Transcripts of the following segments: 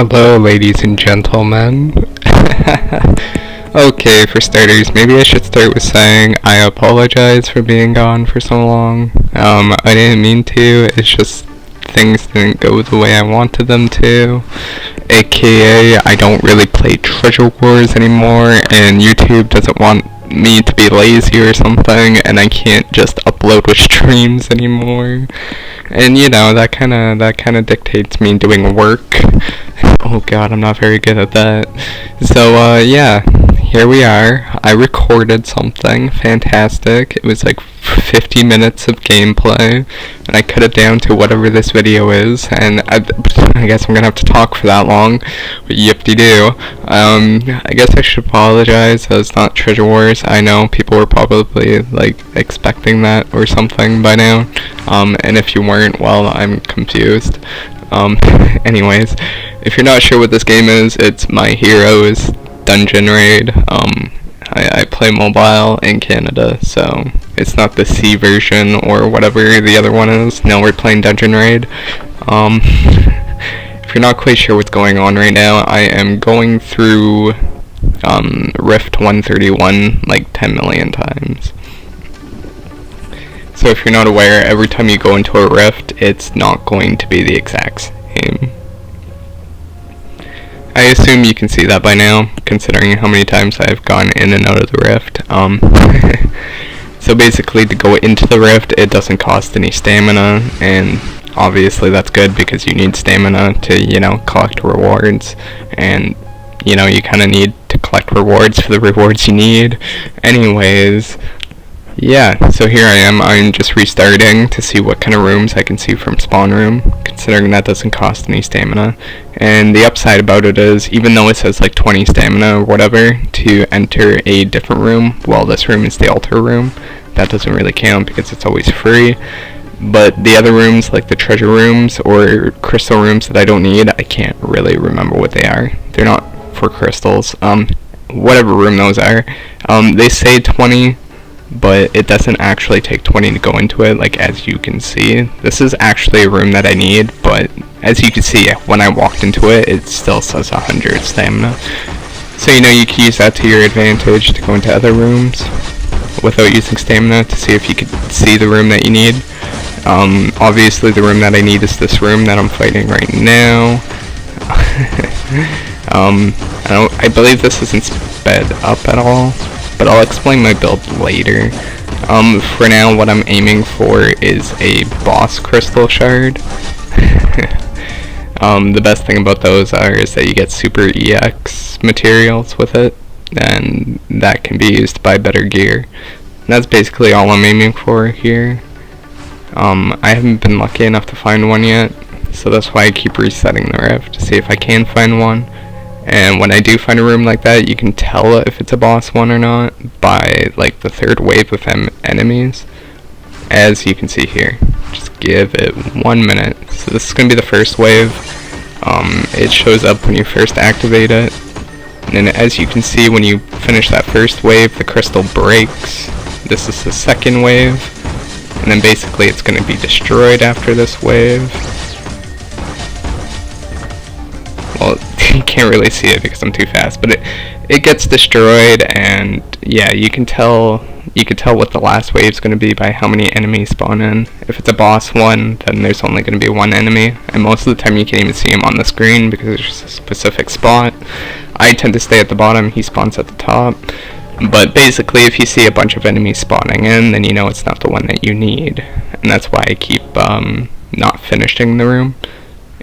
Hello, ladies and gentlemen. Okay, for starters, maybe I should start with saying I apologize for being gone for so long. I didn't mean to, it's just things didn't go the way I wanted them to. AKA, I don't really play Treasure Wars anymore, and YouTube doesn't want me to be lazy or something, and I can't just upload with streams anymore. And you know, that kinda dictates me doing work. Oh god, I'm not very good at that. So, yeah, here we are. I recorded something fantastic. It was like 50 minutes of gameplay, and I cut it down to whatever this video is, and I guess I'm gonna have to talk for that long, but yip-de-doo. I guess I should apologize, it's not Treasure Wars. I know people were probably, like, expecting that or something by now, and if you weren't, well, I'm confused. Anyways, if you're not sure what this game is, it's MyHeroes Dungeon Raid. I play mobile in Canada, so it's not the C version or whatever the other one is. No, we're playing Dungeon Raid. If you're not quite sure what's going on right now, I am going through Rift 131 like 10 million times. So if you're not aware, every time you go into a rift, it's not going to be the exact same. I assume you can see that by now, considering how many times I've gone in and out of the rift. So basically, to go into the rift, it doesn't cost any stamina, and obviously that's good because you need stamina to, you know, collect rewards, and, you know, you kind of need to collect rewards for the rewards you need. Anyways, yeah, so here I am. I'm just restarting to see what kind of rooms I can see from spawn room, considering that doesn't cost any stamina. And the upside about it is, even though it says like 20 stamina or whatever to enter a different room, well, this room is the altar room, that doesn't really count because it's always free. But the other rooms, like the treasure rooms or crystal rooms that I don't need, I can't really remember what they are. They're not for crystals. Whatever room those are. They say 20, but it doesn't actually take 20 to go into it, like as you can see. This is actually a room that I need, but as you can see, when I walked into it, it still says 100 stamina. So, you know, you can use that to your advantage to go into other rooms without using stamina to see if you could see the room that you need. Obviously the room that I need is this room that I'm fighting right now. I believe this isn't sped up at all, but I'll explain my build later. For now, what I'm aiming for is a boss crystal shard. The best thing about those is that you get super EX materials with it, and that can be used to buy better gear. And that's basically all I'm aiming for here. I haven't been lucky enough to find one yet, so that's why I keep resetting the rift to see if I can find one. And when I do find a room like that, you can tell if it's a boss one or not by like the third wave of enemies, as you can see here. Just give it 1 minute. So this is going to be the first wave. It shows up when you first activate it, and then as you can see, when you finish that first wave, the crystal breaks. This is the second wave, and then basically it's going to be destroyed after this wave. Well, you can't really see it because I'm too fast, but it gets destroyed, and yeah, you can tell what the last wave is going to be by how many enemies spawn in. If it's a boss one, then there's only going to be one enemy, and most of the time you can't even see him on the screen because there's a specific spot. I tend to stay at the bottom, he spawns at the top. But basically, if you see a bunch of enemies spawning in, then you know it's not the one that you need, and that's why I keep not finishing the room.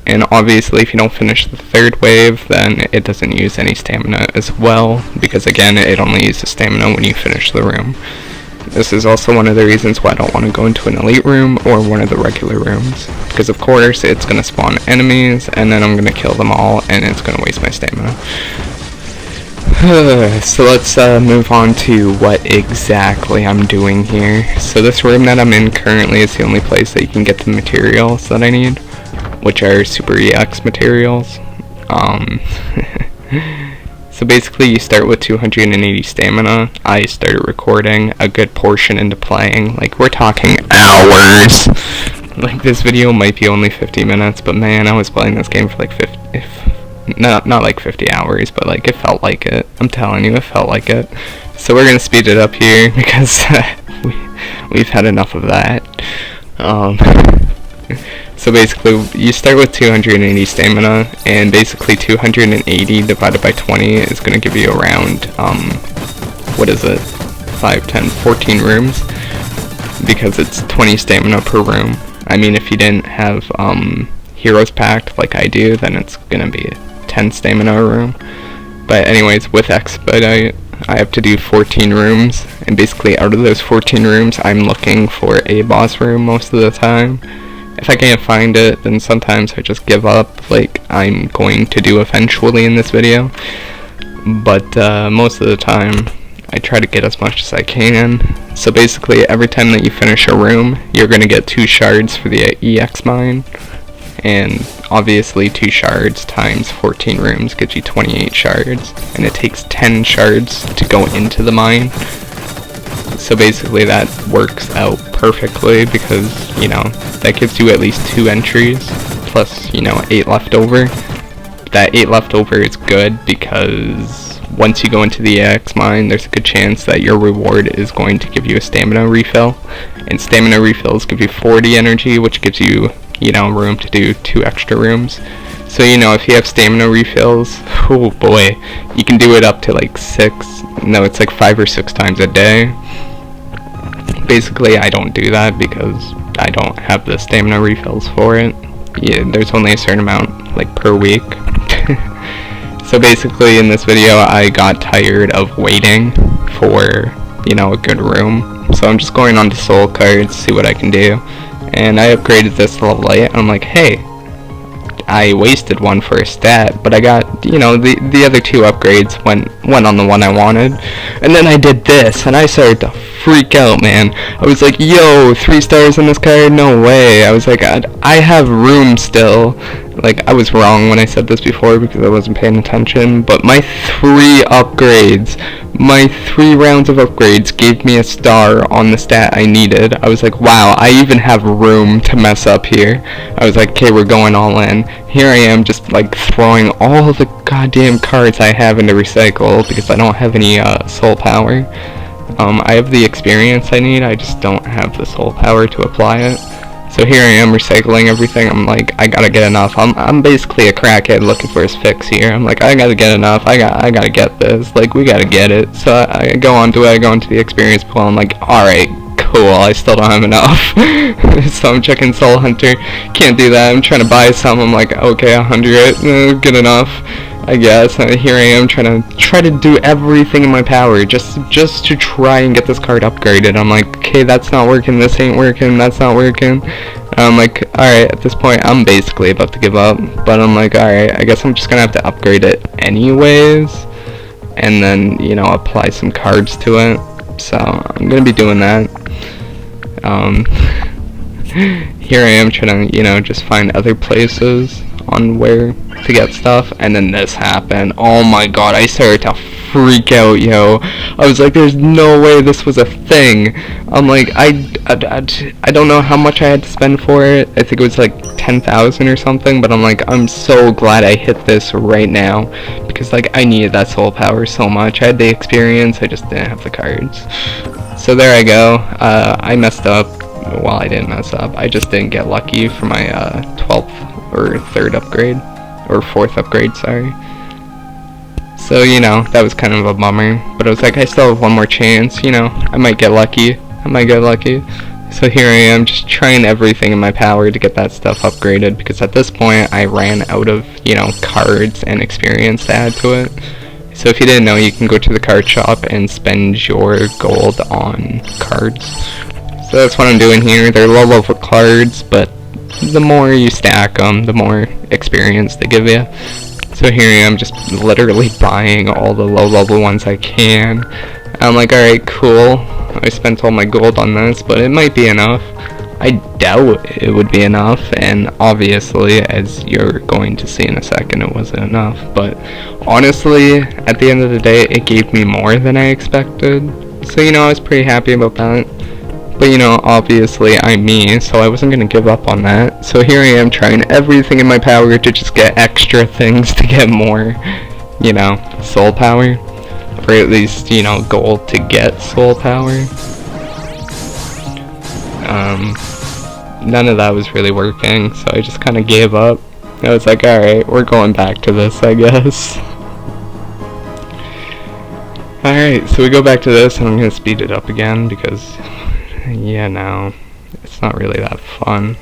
And obviously, if you don't finish the third wave, then it doesn't use any stamina as well, because again, it only uses stamina when you finish the room. This is also one of the reasons why I don't want to go into an elite room or one of the regular rooms, because of course it's going to spawn enemies, and then I'm going to kill them all, and it's going to waste my stamina. So let's move on to what exactly I'm doing here. So this room that I'm in currently is the only place that you can get the materials that I need, which are super EX materials. So basically you start with 280 stamina. I started recording a good portion into playing, like we're talking hours. Like this video might be only 50 minutes, but man, I was playing this game for like Not like 50 hours, but like it felt like it. I'm telling you, it felt like it. So we're gonna speed it up here because we've had enough of that. So basically, you start with 280 stamina, and basically 280 divided by 20 is gonna give you around what is it? 5, 10, 14 rooms, because it's 20 stamina per room. I mean, if you didn't have Heroes packed like I do, then it's gonna be 10 stamina a room. But anyways, with Expedite, I have to do 14 rooms, and basically out of those 14 rooms, I'm looking for a boss room most of the time. If I can't find it, then sometimes I just give up, like I'm going to do eventually in this video. But most of the time, I try to get as much as I can. So basically, every time that you finish a room, you're going to get 2 shards for the EX mine. And obviously 2 shards times 14 rooms gives you 28 shards. And it takes 10 shards to go into the mine. So basically that works out perfectly because, you know, that gives you at least 2 entries. Plus, you know, 8 left over. That 8 left over is good because once you go into the EX mine, there's a good chance that your reward is going to give you a stamina refill. And stamina refills give you 40 energy, which gives you, you know, room to do 2 extra rooms. So, you know, if you have stamina refills, oh boy, you can do it up to like 5 or 6 times a day. Basically, I don't do that because I don't have the stamina refills for it. Yeah, there's only a certain amount, like, per week. So basically, in this video, I got tired of waiting for, you know, a good room. So I'm just going on to soul cards, see what I can do. And I upgraded this to level 8, and I'm like, hey, I wasted one for a stat, but I got, you know, the other 2 upgrades went on the one I wanted. And then I did this, and I started to freak out, man. I was like, yo, 3 stars on this card? No way. I was like, I have room still. Like, I was wrong when I said this before because I wasn't paying attention, but my 3 upgrades, my 3 rounds of upgrades gave me a star on the stat I needed. I was like, wow, I even have room to mess up here. I was like, okay, we're going all in. Here I am just like throwing all the goddamn cards I have into recycle because I don't have any soul power. I have the experience I need, I just don't have the soul power to apply it. So here I am recycling everything. I'm like, I gotta get enough. I'm basically a crackhead looking for his fix here. I'm like, I gotta get enough. I gotta get this. Like, we gotta get it. So I go onto it. I go into the experience pool. I'm like, alright, cool. I still don't have enough. So I'm checking Soul Hunter. Can't do that. I'm trying to buy some. I'm like, okay, 100. Good enough, I guess. Here I am trying to do everything in my power just to try and get this card upgraded. I'm like, okay, that's not working, this ain't working, that's not working. I'm like, alright, at this point I'm basically about to give up, but I'm like, alright, I guess I'm just gonna have to upgrade it anyways, and then, you know, apply some cards to it. So I'm gonna be doing that. Here I am trying to, you know, just find other places on where to get stuff, and then this happened. Oh my god, I started to freak out, yo. I was like, there's no way this was a thing. I'm like, I don't know how much I had to spend for it. I think it was like 10,000 or something, but I'm like, I'm so glad I hit this right now, because like I needed that soul power so much. I had the experience, I just didn't have the cards. So there I go. I messed up. Well, I didn't mess up, I just didn't get lucky for my 12th or 3rd upgrade, or 4th upgrade, sorry. So, you know, that was kind of a bummer, but I was like, I still have one more chance, you know, I might get lucky. So here I am, just trying everything in my power to get that stuff upgraded, because at this point, I ran out of, you know, cards and experience to add to it. So if you didn't know, you can go to the card shop and spend your gold on cards. So that's what I'm doing here. They're low level cards, but the more you stack them, the more experience they give you. So here I am, just literally buying all the low level ones I can. I'm like, alright, cool. I spent all my gold on this, but it might be enough. I doubt it would be enough, and obviously, as you're going to see in a second, it wasn't enough. But honestly, at the end of the day, it gave me more than I expected. So, you know, I was pretty happy about that. But you know, obviously I'm me, so I wasn't gonna give up on that. So here I am trying everything in my power to just get extra things to get more, you know, soul power. Or at least, you know, gold to get soul power. None of that was really working, so I just kind of gave up. I was like, alright, we're going back to this, I guess. Alright, so we go back to this, and I'm going to speed it up again, because, yeah, no, it's not really that fun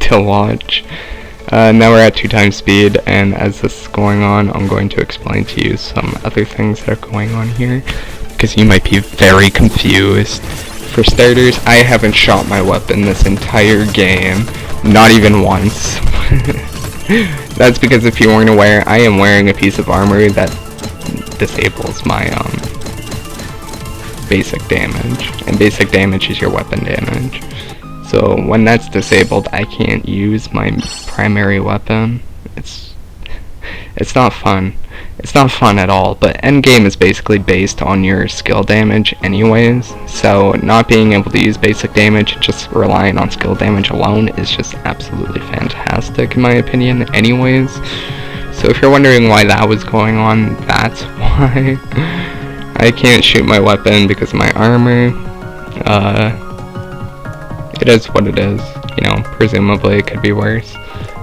to watch. Now we're at 2 times speed, and as this is going on, I'm going to explain to you some other things that are going on here, because you might be very confused. For starters, I haven't shot my weapon this entire game, not even once. That's because if you weren't aware, I am wearing a piece of armor that disables my basic damage, and basic damage is your weapon damage. So when that's disabled, I can't use my primary weapon. It's not fun. It's not fun at all, but endgame is basically based on your skill damage anyways, so not being able to use basic damage, just relying on skill damage alone is just absolutely fantastic in my opinion anyways. So if you're wondering why that was going on, that's why. I can't shoot my weapon because of my armor. It is what it is, you know, presumably it could be worse.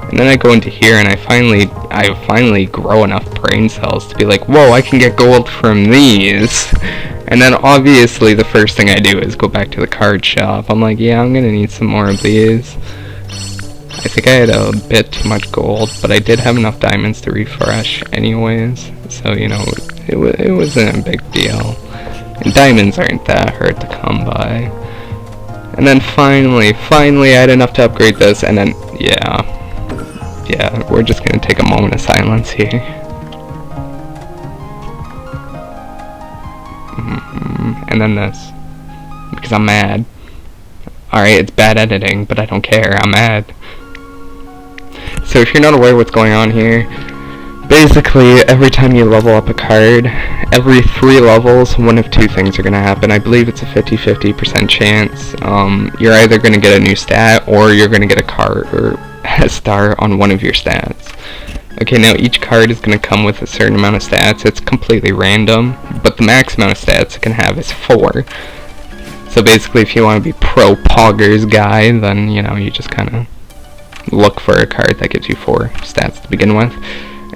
And then I go into here and I finally grow enough brain cells to be like, whoa, I can get gold from these. And then obviously the first thing I do is go back to the card shop. I'm like, yeah, I'm gonna need some more of these. I think I had a bit too much gold, but I did have enough diamonds to refresh anyways. So, you know, it wasn't a big deal. And diamonds aren't that hard to come by. And then finally I had enough to upgrade this, and then, yeah, we're just gonna take a moment of silence here. And then this, because I'm mad. Alright, it's bad editing, but I don't care, I'm mad. So if you're not aware what's going on here, basically every time you level up a card, every 3 levels, one of 2 things are going to happen. I believe it's a 50-50% chance. You're either going to get a new stat, or you're going to get a card or a star on one of your stats. Okay, now each card is going to come with a certain amount of stats. It's completely random, but the max amount of stats it can have is 4. So basically if you want to be pro poggers guy, then, you know, you just kind of look for a card that gives you 4 stats to begin with.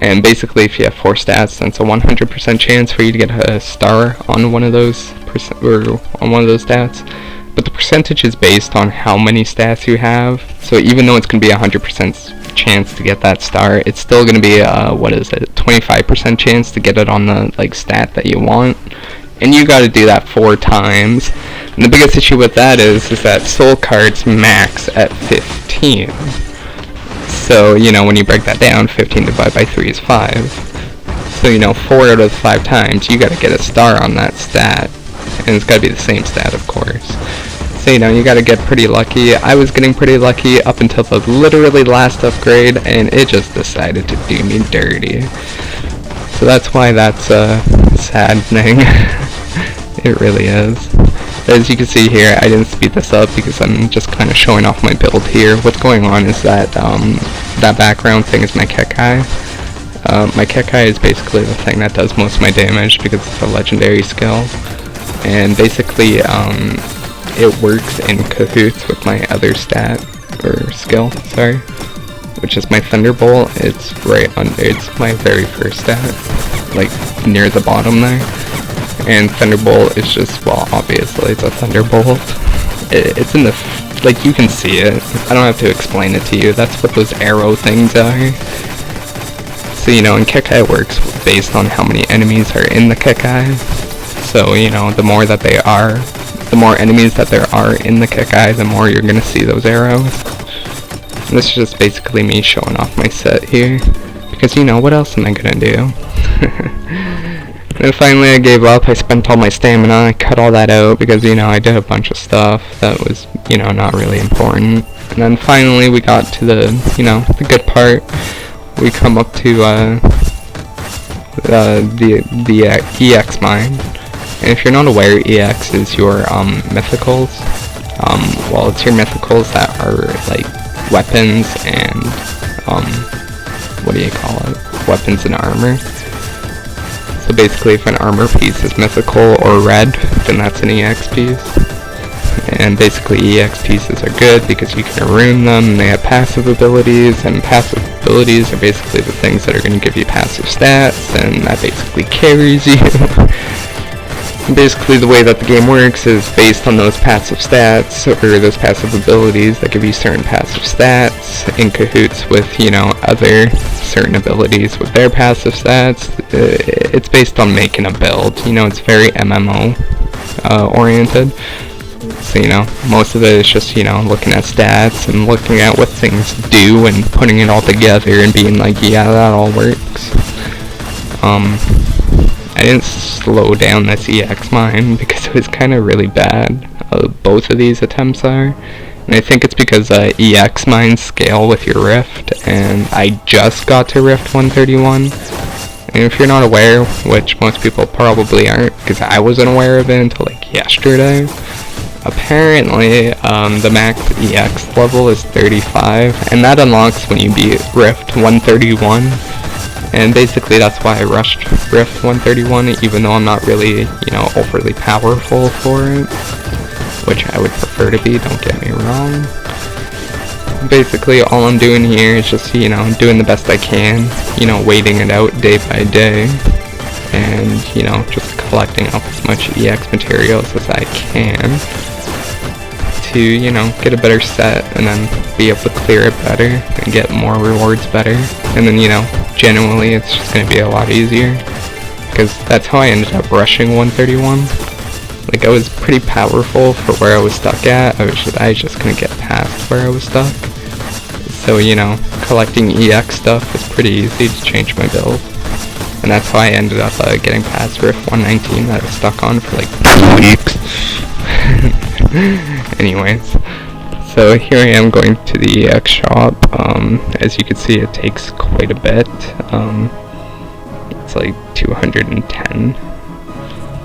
And basically if you have 4 stats, then it's a 100% chance for you to get a star on one of those stats. But the percentage is based on how many stats you have. So even though it's going to be a 100% chance to get that star, it's still going to be a 25% chance to get it on the stat that you want. And you got to do that 4 times. And the biggest issue with that is that soul cards max at 15. So, you know, when you break that down, 15 divided by 3 is 5. So, you know, 4 out of 5 times, you gotta get a star on that stat. And it's gotta be the same stat, of course. So, you know, you gotta get pretty lucky. I was getting pretty lucky up until the literally last upgrade, and it just decided to do me dirty. So that's why that's saddening. It really is. As you can see here, I didn't speed this up because I'm just kind of showing off my build here. What's going on is that that background thing is my Kekai. My Kekai is basically the thing that does most of my damage because it's a legendary skill. And basically, it works in cahoots with my other stat, or skill, sorry, which is my Thunderbolt. It's right under, it's my very first stat, like near the bottom there. And Thunderbolt is just, well, obviously it's a Thunderbolt. It's in the, like, you can see it. I don't have to explain it to you. That's what those arrow things are. So, you know, and Kekai works based on how many enemies are in the Kekai. So, you know, the more that they are, the more enemies that there are in the Kekai, the more you're gonna see those arrows. And this is just basically me showing off my set here. Because, you know, what else am I gonna do? And then finally I gave up. I spent all my stamina. I cut all that out because, you know, I did a bunch of stuff that was, you know, not really important. And then finally we got to the, you know, the good part. We come up to the EX mine. And if you're not aware, EX is your mythicals. well, it's your mythicals that are like weapons and what do you call it? Weapons and armor. So basically, if an armor piece is mythical or red, then that's an EX piece. And basically, EX pieces are good because you can rune them, and they have passive abilities, and passive abilities are basically the things that are going to give you passive stats, and that basically carries you. Basically, the way that the game works is based on those passive stats, or those passive abilities that give you certain passive stats, in cahoots with, you know, other certain abilities with their passive stats. It's based on making a build, you know, it's very MMO oriented. So, you know, most of it is just, you know, looking at stats and looking at what things do and putting it all together and being like, yeah, that all works. I didn't slow down this EX mine because it was kind of really bad. Both of these attempts are. And I think it's because EX mines scale with your Rift, and I just got to Rift 131. And if you're not aware, which most people probably aren't, because I wasn't aware of it until like yesterday, apparently the max EX level is 35, and that unlocks when you beat Rift 131. And basically that's why I rushed Rift 131, even though I'm not really, you know, overly powerful for it, which I would prefer to be, don't get me wrong. Basically all I'm doing here is just, you know, doing the best I can, you know, waiting it out day by day, and, you know, just collecting up as much EX materials as I can to, you know, get a better set and then be able to clear it better and get more rewards better. And then, you know, genuinely it's just going to be a lot easier, because that's how I ended up rushing 131. Like, I was pretty powerful for where I was stuck at. I was just going to get past where I was stuck. So, you know, collecting EX stuff was pretty easy to change my build. And that's how I ended up getting past Rift 119 that I was stuck on for like 2 weeks. Anyways, so here I am going to the EX shop. As you can see, it takes quite a bit. It's like 210.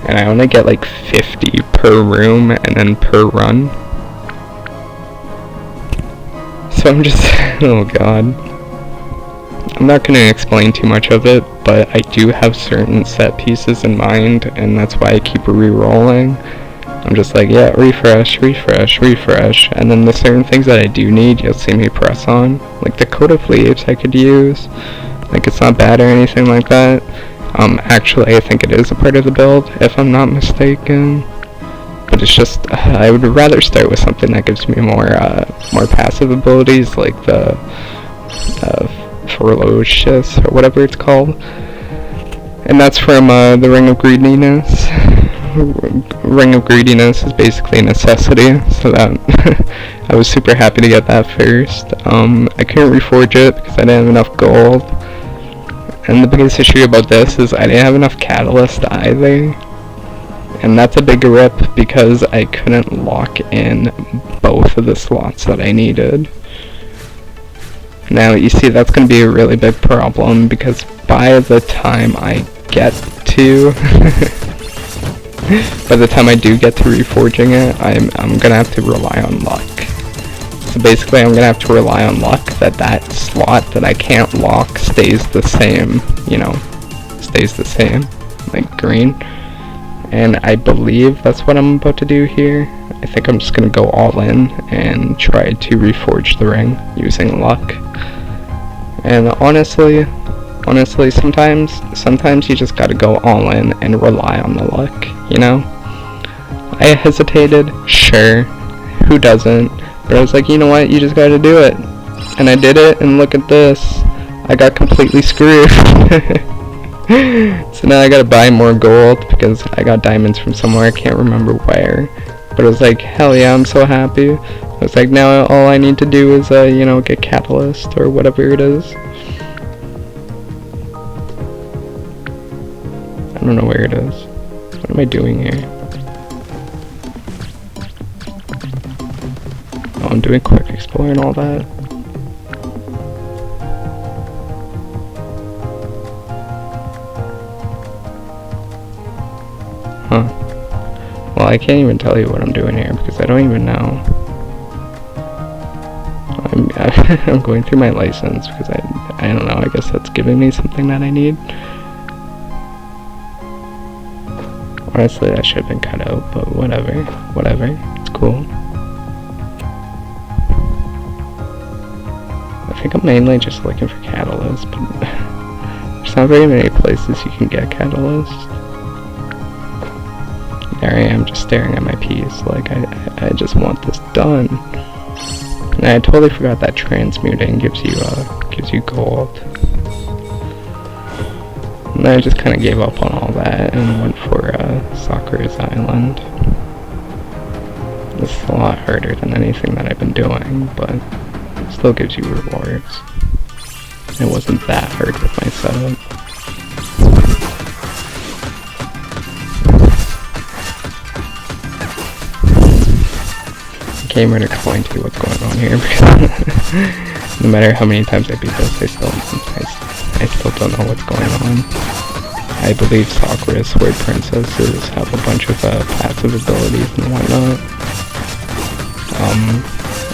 And I only get like 50 per room and then per run. So I'm just, oh god. I'm not going to explain too much of it, but I do have certain set pieces in mind, and that's why I keep re-rolling. I'm just like, yeah, refresh, refresh, refresh, and then the certain things that I do need, you'll see me press on. Like the Coat of Leaves I could use. Like, it's not bad or anything like that. Actually, I think it is a part of the build, if I'm not mistaken. But it's just, I would rather start with something that gives me more passive abilities, like the Ferocious, or whatever it's called. And that's from the Ring of Greediness. Ring of Greediness is basically a necessity, so that I was super happy to get that first. I couldn't reforge it because I didn't have enough gold. And the biggest issue about this is I didn't have enough catalyst either. And that's a big rip because I couldn't lock in both of the slots that I needed. Now you see, that's going to be a really big problem, because by the time I get to by the time I do get to reforging it, I'm going to have to rely on luck. So basically I'm going to have to rely on luck that slot that I can't lock stays the same, you know, stays the same, like green. And I believe that's what I'm about to do here. I think I'm just going to go all in and try to reforge the ring using luck. And honestly, sometimes you just gotta go all in and rely on the luck, you know? I hesitated, sure, who doesn't? But I was like, you know what, you just gotta do it. And I did it, and look at this. I got completely screwed. So now I gotta buy more gold, because I got diamonds from somewhere, I can't remember where. But I was like, hell yeah, I'm so happy. I was like, now all I need to do is, you know, get catalyst, or whatever it is. I don't know where it is. What am I doing here? Oh, I'm doing quick explore and all that. Huh. Well, I can't even tell you what I'm doing here because I don't even know. I'm going through my license because I don't know, I guess that's giving me something that I need. Honestly, that should have been cut out, but whatever, it's cool. I think I'm mainly just looking for catalysts, but there's not very many places you can get catalysts. There I am, just staring at my piece, like I just want this done. And I totally forgot that transmuting gives you gold. And then I just kind of gave up on all that and went for Sakura's Island. This is a lot harder than anything that I've been doing, but it still gives you rewards. It wasn't that hard with my setup. I can't even explain to you what's going on here because no matter how many times I beat this, I still don't know what's going on. I believe Sakura's Sword Princesses have a bunch of passive abilities and whatnot.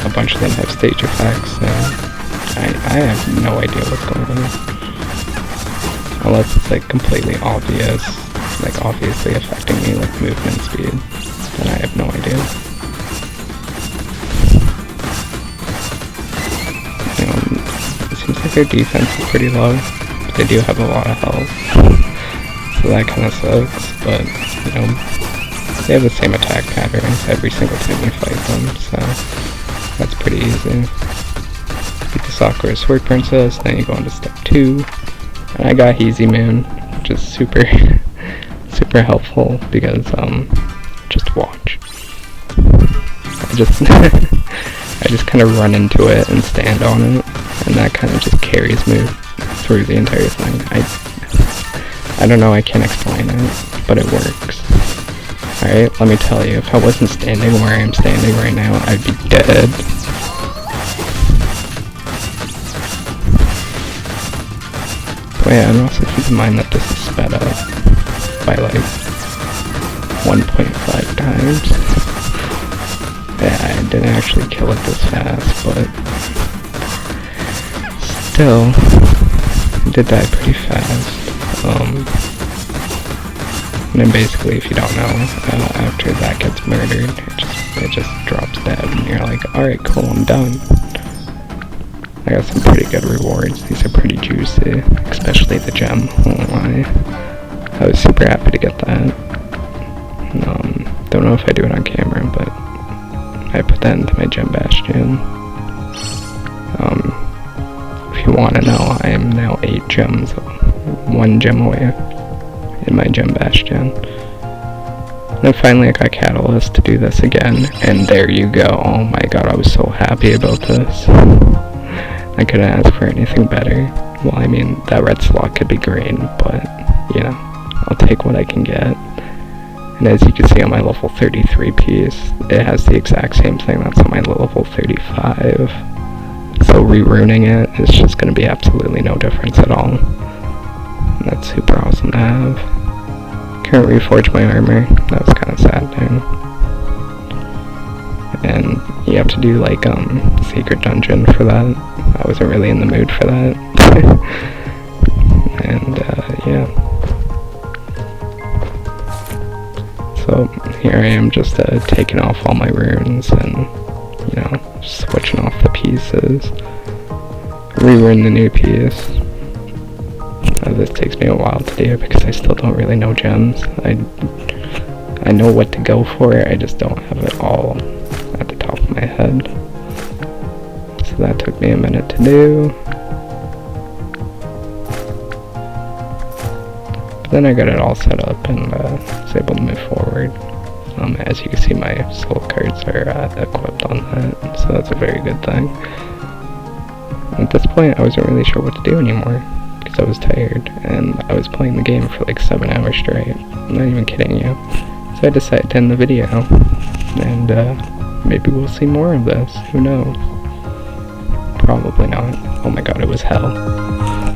A bunch of them have stage effects, and I have no idea what's going on. Unless it's like completely obvious, like obviously affecting me like movement speed, then I have no idea. It seems like their defense is pretty low, but they do have a lot of health, so that kind of sucks, but, you know, they have the same attack patterns every single time you fight them, so that's pretty easy. Beat the Sakura Sword Princess, then you go into step 2, and I got Easy Moon, which is super, super helpful, because, just watch. I just kind of run into it and stand on it, and that kind of just carries me through the entire thing. I don't know, I can't explain it, but it works. Alright, let me tell you, if I wasn't standing where I am standing right now, I'd be dead. But yeah, and also keep in mind that this is sped up by like 1.5 times. Yeah, I didn't actually kill it this fast, but still, I did die pretty fast. And then basically, if you don't know, after that gets murdered, it just drops dead, and you're like, alright, cool, I'm done. I got some pretty good rewards. These are pretty juicy, especially the gem. Won't lie. I was super happy to get that. Don't know if I do it on camera, but I put that into my gem bastion. If you want to know, I am now 8 gems, 1 gem away in my gem bastion. And then finally I got Catalyst to do this again, and there you go. Oh my god, I was so happy about this. I couldn't ask for anything better. Well, I mean, that red slot could be green, but, you know, I'll take what I can get. And as you can see on my level 33 piece, it has the exact same thing that's on my level 35. So re-runing it is just going to be absolutely no difference at all. And that's super awesome to have. Can't reforge my armor, that was kind of sad too. And you have to do like secret dungeon for that. I wasn't really in the mood for that. And yeah. So here I am just taking off all my runes and, you know, switching off the pieces. Rerun the new piece. This takes me a while to do because I still don't really know gems. I know what to go for, I just don't have it all at the top of my head. So that took me a minute to do. But then I got it all set up and was able to move forward. As you can see, my soul cards are equipped on that, so that's a very good thing. At this point, I wasn't really sure what to do anymore, because I was tired, and I was playing the game for like 7 hours straight. I'm not even kidding you. So I decided to end the video, and maybe we'll see more of this, who knows? Probably not. Oh my god, it was hell.